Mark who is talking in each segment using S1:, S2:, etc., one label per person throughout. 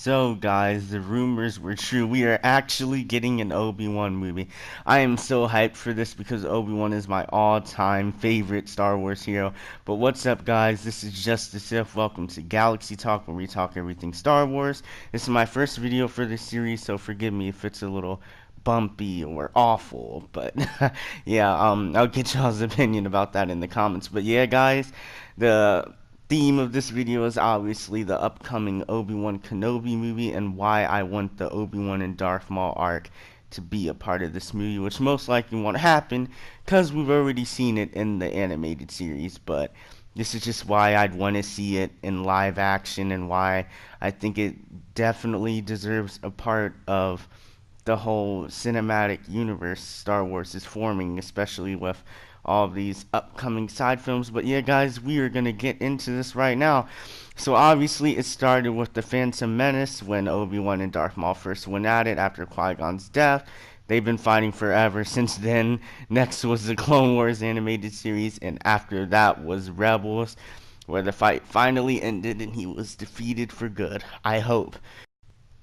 S1: So, guys, the rumors were true. We are actually getting an Obi Wan movie. I am so hyped for this because Obi Wan is my all time favorite Star Wars hero. But what's up, guys? This is Just the Sith. Welcome to Galaxy Talk, where we talk everything Star Wars. This is my first video for this series, so forgive me if it's a little bumpy or awful. But yeah, I'll get y'all's opinion about that in the comments. But yeah, guys, the theme of this video is obviously the upcoming Obi Wan Kenobi movie and why I want the Obi Wan and Darth Maul arc to be a part of this movie, which most likely won't happen because we've already seen it in the animated series. But this is just why I'd want to see it in live action and why I think it definitely deserves a part of the whole cinematic universe Star Wars is forming, especially with all of these upcoming side films. But yeah, guys, we are gonna get into this right now. So obviously, it started with the Phantom Menace when Obi-Wan and Darth Maul first went at it after Qui-Gon's death. They've been fighting forever since then. Next was the Clone Wars animated series, and after that was Rebels, where the fight finally ended and he was defeated for good. I hope.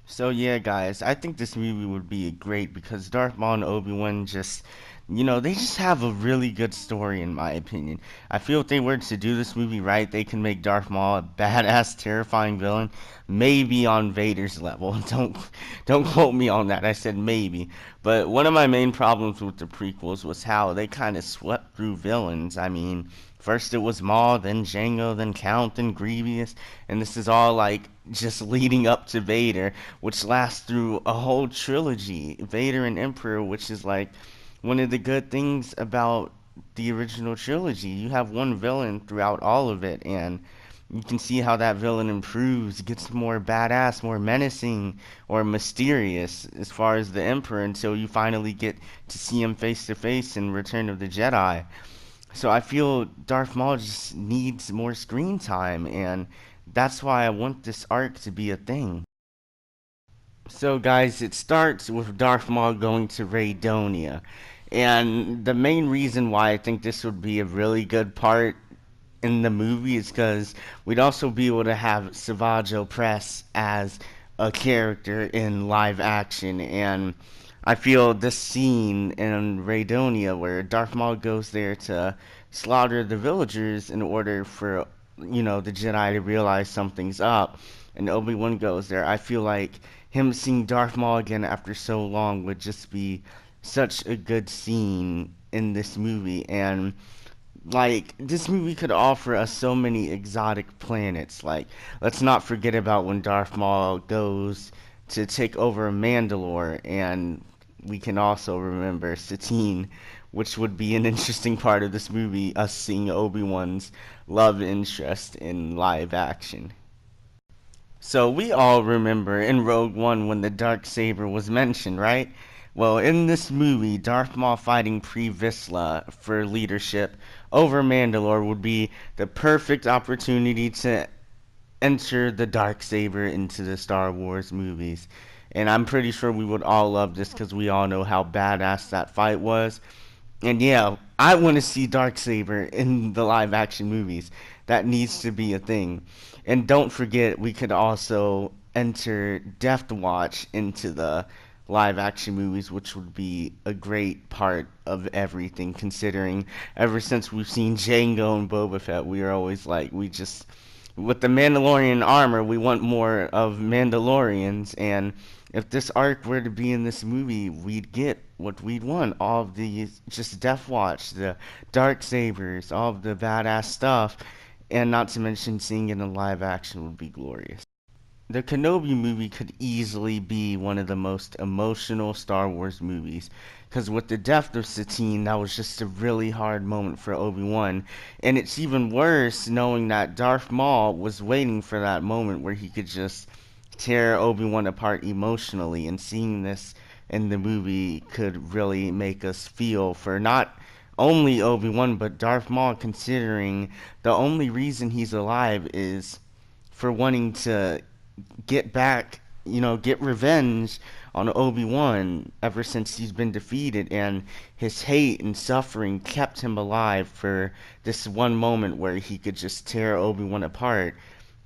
S1: So yeah, guys, I think this movie would be great because Darth Maul and Obi-Wan just, they just have a really good story in my opinion. I feel if they were to do this movie right, they can make Darth Maul a badass, terrifying villain, maybe on Vader's level. Don't quote me on that. I said maybe. But one of my main problems with the prequels was how they kind of swept through villains. I mean, first it was Maul, then Jango, then Count, then Grievous, and this is all like just leading up to Vader, which lasts through a whole trilogy, Vader and Emperor, which is like one of the good things about the original trilogy. You have one villain throughout all of it, and you can see how that villain improves, gets more badass, more menacing, or mysterious as far as the Emperor until you finally get to see him face to face in Return of the Jedi. So I feel Darth Maul just needs more screen time, and that's why I want this arc to be a thing. So guys, it starts with Darth Maul going to Raydonia. And the main reason why I think this would be a really good part in the movie is because we'd also be able to have Savage Opress as a character in live action. And I feel this scene in Raydonia where Darth Maul goes there to slaughter the villagers in order for, the Jedi to realize something's up, and Obi-Wan goes there. I feel like him seeing Darth Maul again after so long would just be such a good scene in this movie. And like, this movie could offer us so many exotic planets. Like, let's not forget about when Darth Maul goes to take over Mandalore, and we can also remember Satine, which would be an interesting part of this movie, us seeing Obi-Wan's love interest in live action. So we all remember in Rogue One when the dark saber was mentioned, right? Well, in this movie, Darth Maul fighting Pre Vizsla for leadership over Mandalore would be the perfect opportunity to enter the dark saber into the Star Wars movies. And I'm pretty sure we would all love this because we all know how badass that fight was. And yeah, I want to see Darksaber in the live action movies. That needs to be a thing. And don't forget, we could also enter Death Watch into the live action movies, which would be a great part of everything, considering ever since we've seen Jango and Boba Fett, we are always like, with the Mandalorian armor, we want more of Mandalorians, and if this arc were to be in this movie, we'd get what we'd want. All of these, just Death Watch, the dark sabers, all of the badass stuff, and not to mention seeing it in live action would be glorious. The Kenobi movie could easily be one of the most emotional Star Wars movies, because with the death of Satine, that was just a really hard moment for Obi-Wan, and it's even worse knowing that Darth Maul was waiting for that moment where he could just tear Obi-Wan apart emotionally, and seeing this in the movie could really make us feel for not only Obi-Wan but Darth Maul, considering the only reason he's alive is for wanting to get back, get revenge on Obi-Wan ever since he's been defeated, and his hate and suffering kept him alive for this one moment where he could just tear Obi-Wan apart.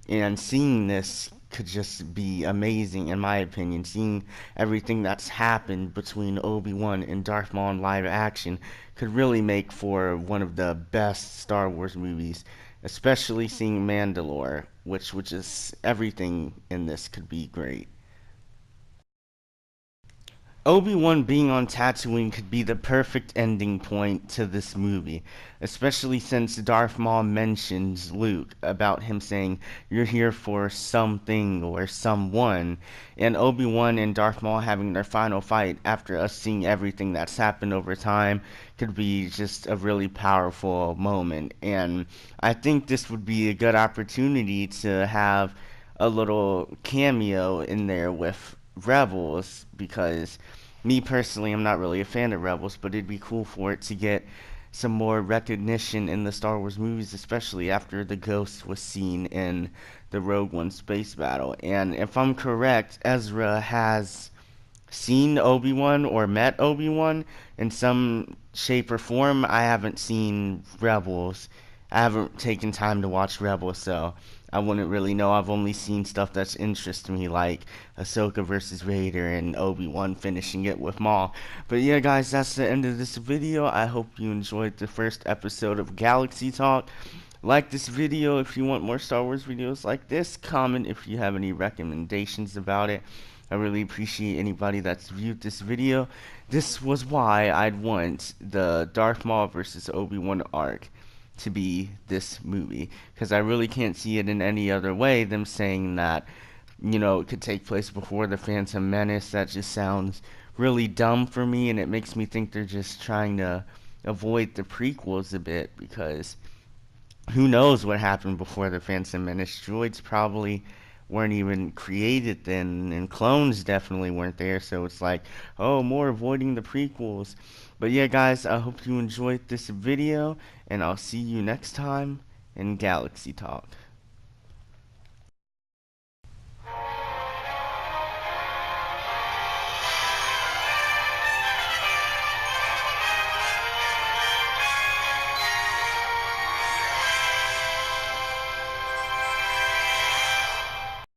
S1: And seeing this could just be amazing in my opinion. Seeing everything that's happened between Obi-Wan and Darth Maul in live action could really make for one of the best Star Wars movies, especially seeing Mandalore, which is everything in this could be great. Obi-Wan being on Tatooine could be the perfect ending point to this movie, especially since Darth Maul mentions Luke about him saying, "You're here for something or someone," and Obi-Wan and Darth Maul having their final fight after us seeing everything that's happened over time could be just a really powerful moment. And I think this would be a good opportunity to have a little cameo in there with Rebels, because me personally, I'm not really a fan of Rebels, but it'd be cool for it to get some more recognition in the Star Wars movies, especially after the Ghost was seen in the Rogue One space battle. And if I'm correct, Ezra has seen Obi-Wan or met Obi-Wan in some shape or form. I haven't seen Rebels. I haven't taken time to watch Rebels, so I wouldn't really know. I've only seen stuff that's interested me, like Ahsoka versus Vader and Obi-Wan finishing it with Maul. But yeah, guys, that's the end of this video. I hope you enjoyed the first episode of Galaxy Talk. Like this video if you want more Star Wars videos like this. Comment if you have any recommendations about it. I really appreciate anybody that's viewed this video. This was why I'd want the Darth Maul versus Obi-Wan arc to be this movie, because I really can't see it in any other way. Them saying that, it could take place before the Phantom Menace, that just sounds really dumb for me, and it makes me think they're just trying to avoid the prequels a bit, because who knows what happened before the Phantom Menace. Droids probably weren't even created then, and clones definitely weren't there, so it's like, oh, more avoiding the prequels. But yeah, guys, I hope you enjoyed this video, and I'll see you next time in Galaxy Talk.